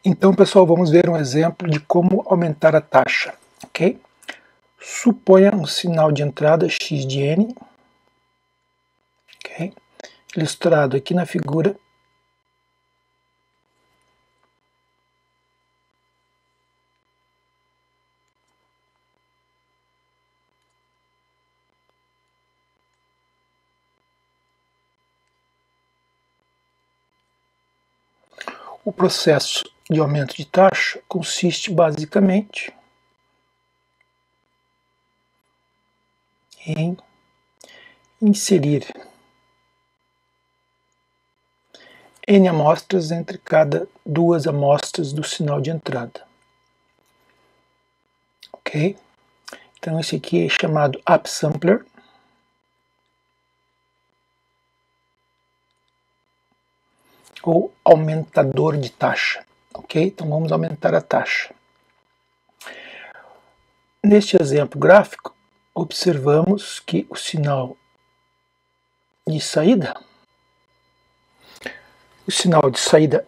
Então, pessoal, vamos ver um exemplo de como aumentar a taxa, ok? Suponha um sinal de entrada x de n, ok? Ilustrado aqui na figura. O processo de aumento de taxa consiste basicamente em inserir n amostras entre cada duas amostras do sinal de entrada. Ok? Então esse aqui é chamado upsampler. Ou aumentador de taxa. Ok? Então vamos aumentar a taxa. Neste exemplo gráfico, observamos que o sinal de saída,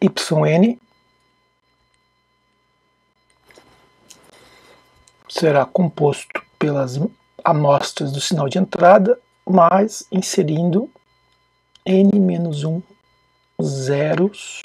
yn, será composto pelas amostras do sinal de entrada, mas inserindo n-1 zeros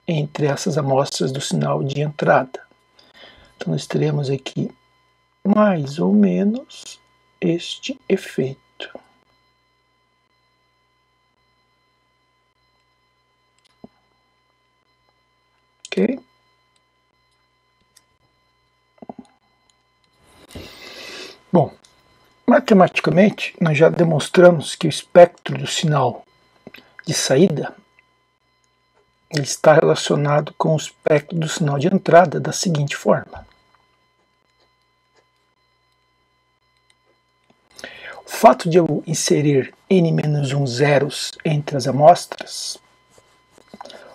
entre essas amostras do sinal de entrada. Então nós teremos aqui mais ou menos este efeito. Ok? Bom, matematicamente nós já demonstramos que o espectro do sinal de saída ele está relacionado com o espectro do sinal de entrada da seguinte forma. O fato de eu inserir n-1 zeros entre as amostras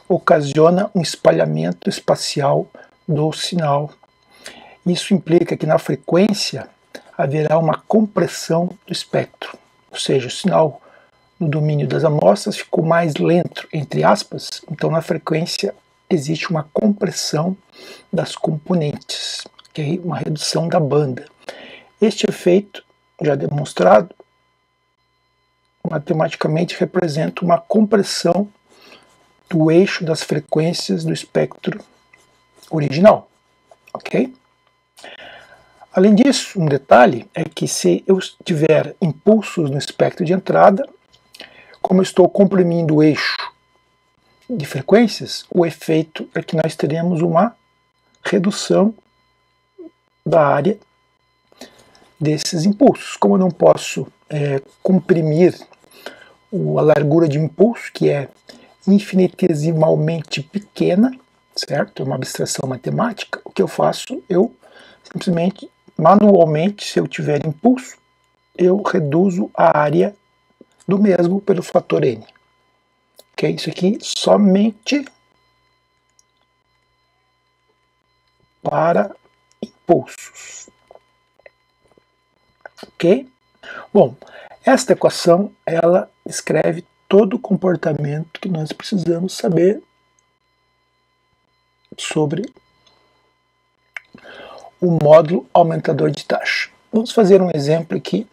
ocasiona um espalhamento espacial do sinal. Isso implica que na frequência haverá uma compressão do espectro, ou seja, o sinal no domínio das amostras ficou mais lento, entre aspas, então na frequência existe uma compressão das componentes, okay? Uma redução da banda. Este efeito, já demonstrado, matematicamente representa uma compressão do eixo das frequências do espectro original, ok? Além disso, um detalhe é que se eu tiver impulsos no espectro de entrada, como eu estou comprimindo o eixo de frequências, o efeito é que nós teremos uma redução da área desses impulsos. Como eu não posso comprimir a largura de impulso, que é infinitesimalmente pequena, certo? É uma abstração matemática. O que eu faço? Eu simplesmente, manualmente, se eu tiver impulso, eu reduzo a área do mesmo pelo fator n. Ok? Isso aqui somente para impulsos. Ok? Bom, esta equação, ela descreve todo o comportamento que nós precisamos saber sobre o módulo aumentador de taxa. Vamos fazer um exemplo aqui,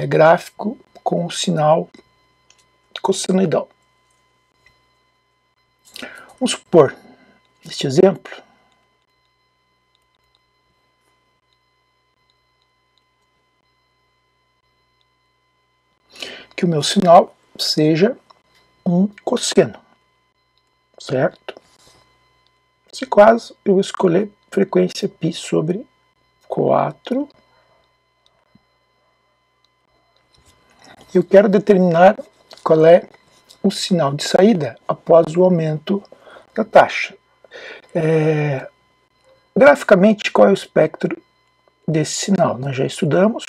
gráfico com o sinal cossenoidal. Vamos supor, neste exemplo, que o meu sinal seja um cosseno, certo? Nesse caso, eu vou escolher frequência π sobre 4. Eu quero determinar qual é o sinal de saída após o aumento da taxa. Graficamente, qual é o espectro desse sinal? Nós já estudamos.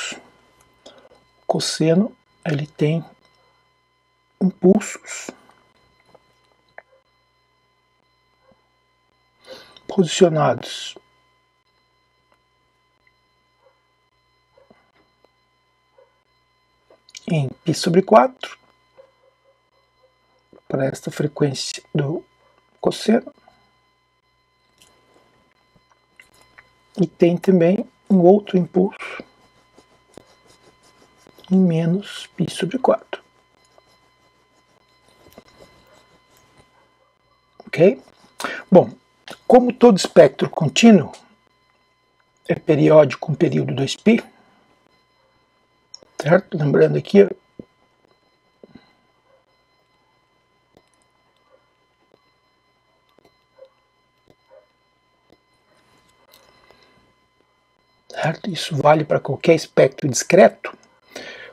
O cosseno, ele tem impulsos posicionados em π sobre 4 para esta frequência do cosseno. E tem também um outro impulso em menos π sobre 4. Ok? Bom, como todo espectro contínuo é periódico com período 2π, certo? Lembrando aqui, certo? Isso vale para qualquer espectro discreto.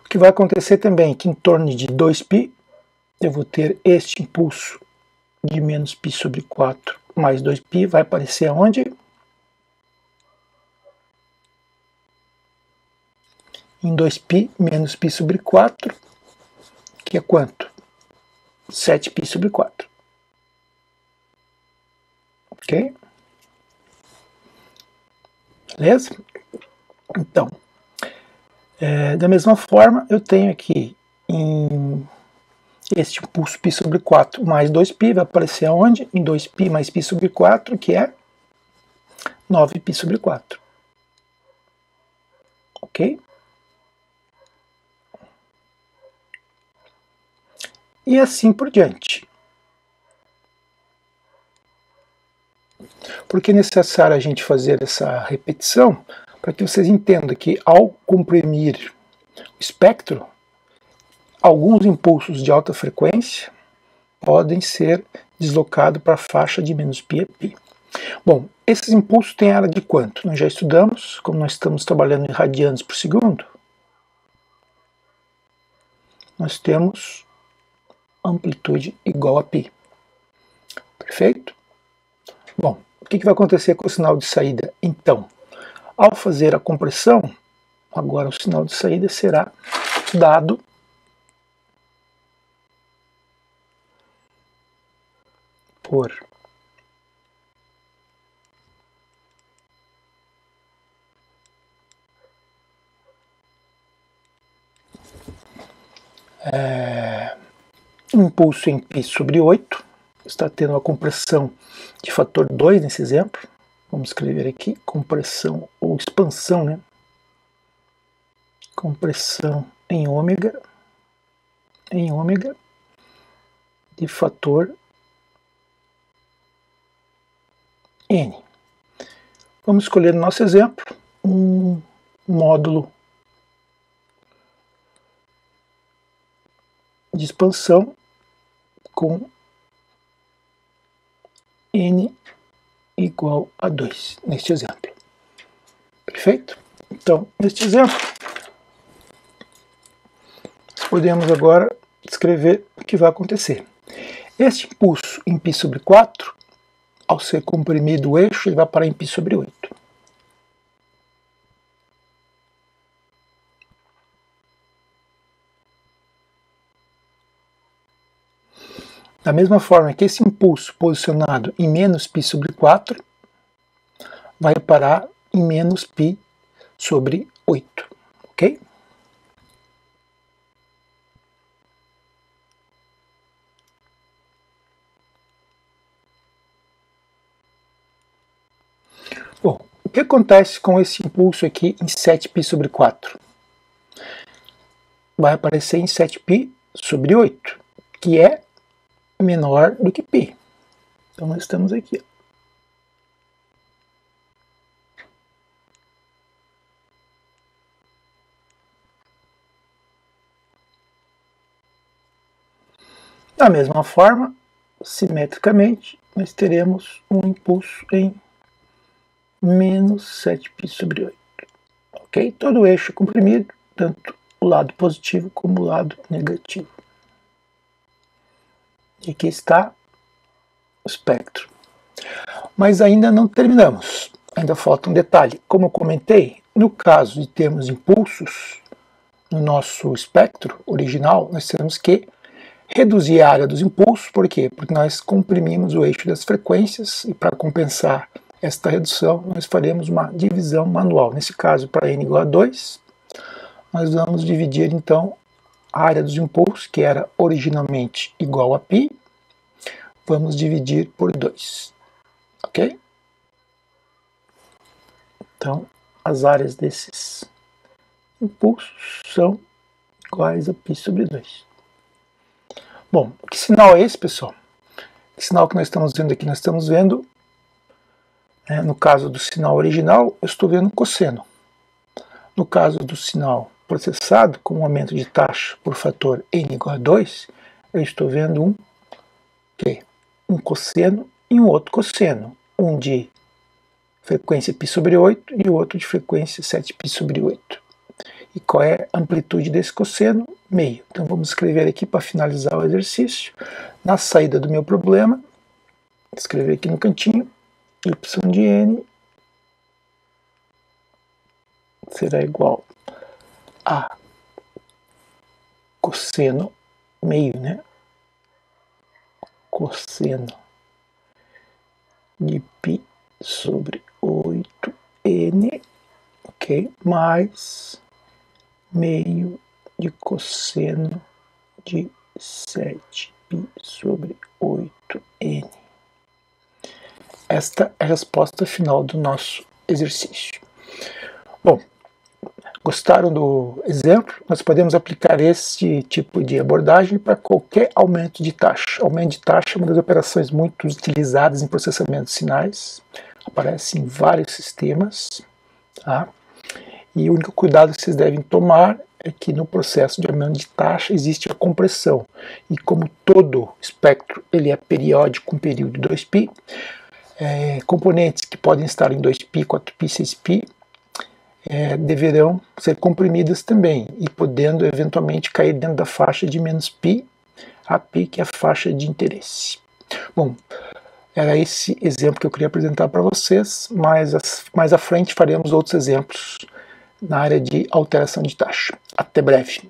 O que vai acontecer também é que em torno de 2π eu vou ter este impulso de menos π sobre 4 mais 2π, vai aparecer aonde? Em 2π menos π sobre 4, que é quanto? 7π sobre 4. Ok? Beleza? Então, da mesma forma, eu tenho aqui em este impulso π sobre 4 mais 2π, vai aparecer aonde? Em 2π mais π sobre 4, que é 9π sobre 4. Ok? E assim por diante. Por que é necessário a gente fazer essa repetição? Para que vocês entendam que ao comprimir o espectro, alguns impulsos de alta frequência podem ser deslocados para a faixa de menos π a π. Bom, esses impulsos têm área de quanto? Nós já estudamos, como nós estamos trabalhando em radianos por segundo, nós temos amplitude igual a π. Perfeito? Bom, o que vai acontecer com o sinal de saída? Então, ao fazer a compressão, agora o sinal de saída será dado por impulso em π sobre 8, está tendo uma compressão de fator 2 nesse exemplo. Vamos escrever aqui, compressão ou expansão, né? Compressão em ômega de fator n. Vamos escolher no nosso exemplo um módulo de expansão com n igual a 2, neste exemplo. Perfeito? Então, neste exemplo, podemos agora descrever o que vai acontecer. Este impulso em π sobre 4, ao ser comprimido o eixo, ele vai parar em π sobre 8. Da mesma forma que esse impulso posicionado em menos π sobre 4 vai parar em menos π sobre 8, ok? Bom, o que acontece com esse impulso aqui em 7π sobre 4? Vai aparecer em 7π sobre 8, que é menor do que π. Então nós estamos aqui. Da mesma forma, simetricamente, nós teremos um impulso em menos 7π sobre 8. Ok? Todo o eixo comprimido, tanto o lado positivo como o lado negativo. E aqui está o espectro. Mas ainda não terminamos. Ainda falta um detalhe. Como eu comentei, no caso de termos impulsos no nosso espectro original, nós temos que reduzir a área dos impulsos. Por quê? Porque nós comprimimos o eixo das frequências e para compensar esta redução, nós faremos uma divisão manual. Nesse caso, para n igual a 2, nós vamos dividir então a área dos impulsos, que era originalmente igual a π, vamos dividir por 2, ok? Então, as áreas desses impulsos são iguais a π sobre 2. Bom, que sinal é esse, pessoal? Que sinal que nós estamos vendo aqui? Nós estamos vendo, no caso do sinal original, eu estou vendo cosseno. No caso do sinal processado, com um aumento de taxa por fator n igual a 2, eu estou vendo um cosseno e um outro cosseno. Um de frequência π sobre 8 e o outro de frequência 7π sobre 8. E qual é a amplitude desse cosseno? Meio. Então vamos escrever aqui para finalizar o exercício. Na saída do meu problema, vou escrever aqui no cantinho, y de n será igual a cosseno meio, né? Cosseno de π sobre 8n, ok? Mais meio de cosseno de 7π sobre 8n. Esta é a resposta final do nosso exercício. Bom, gostaram do exemplo? Nós podemos aplicar esse tipo de abordagem para qualquer aumento de taxa. Aumento de taxa é uma das operações muito utilizadas em processamento de sinais. Aparece em vários sistemas, tá? E o único cuidado que vocês devem tomar é que no processo de aumento de taxa existe a compressão. E como todo espectro ele é periódico com período 2π, componentes que podem estar em 2π, 4π, 6π, deverão ser comprimidas também, e podendo eventualmente cair dentro da faixa de -π a π, que é a faixa de interesse. Bom, era esse exemplo que eu queria apresentar para vocês, mas mais à frente faremos outros exemplos na área de alteração de taxa. Até breve.